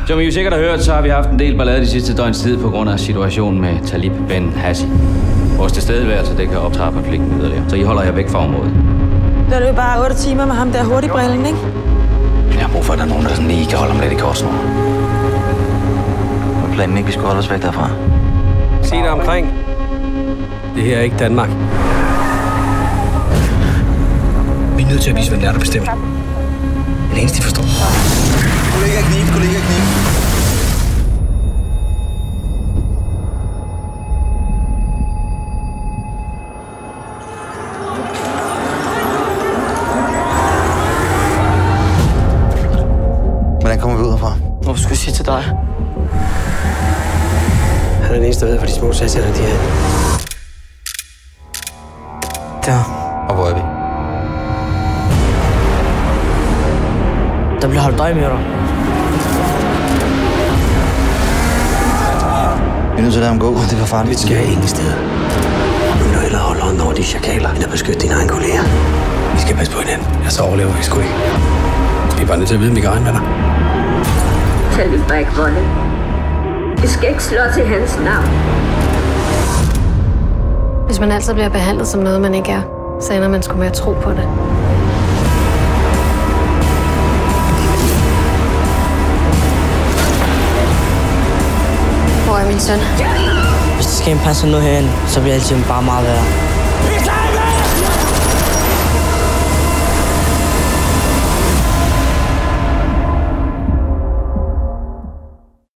Som I jo sikkert har hørt, så har vi haft en del ballade de sidste døgns tid på grund af situationen med Talib Ben Hassi. Vores tilstedeværelse, det kan optrappe konflikten yderligere, så I holder jer væk fra området. Det er jo bare 8 timer med ham der hurtigbrillen, ikke? Jeg har brug for, at der er nogen, der sådan lige kan holde ham lidt i korsnår. Var planen ikke, vi skulle holde os væk derfra? Se dig omkring. Det her er ikke Danmark. Vi er nødt til at vise, hvem det er, der bestemmer. Det eneste, de forstår. Kollega kniv, kollega kniv. Hvordan kommer vi ud herfra? Hvorfor skulle jeg sige til dig? Han er den eneste, der ved, hvor de små sagsætter de er. Der. Og hvor er vi? Der bliver holdt øje med dig. Vi er nødt til at lade ham gå. Det var farligt. Vi skal ingen steder. Nu vil du hellere holde hånden over de chakaler, end at beskytte dine egne kolleger. Vi skal passe på hinanden. Så overlever vi sgu ikke. Vi er bare nødt til at vide, om vi kan regne med dig. Talib var ikke voldet. Vi skal ikke slå til hans navn. Hvis man altid bliver behandlet som noget, man ikke er, så ender man sgu med at tro på det. Hvor er min søn? Hvis der skal en passe noget herinde, så bliver alting bare meget værre.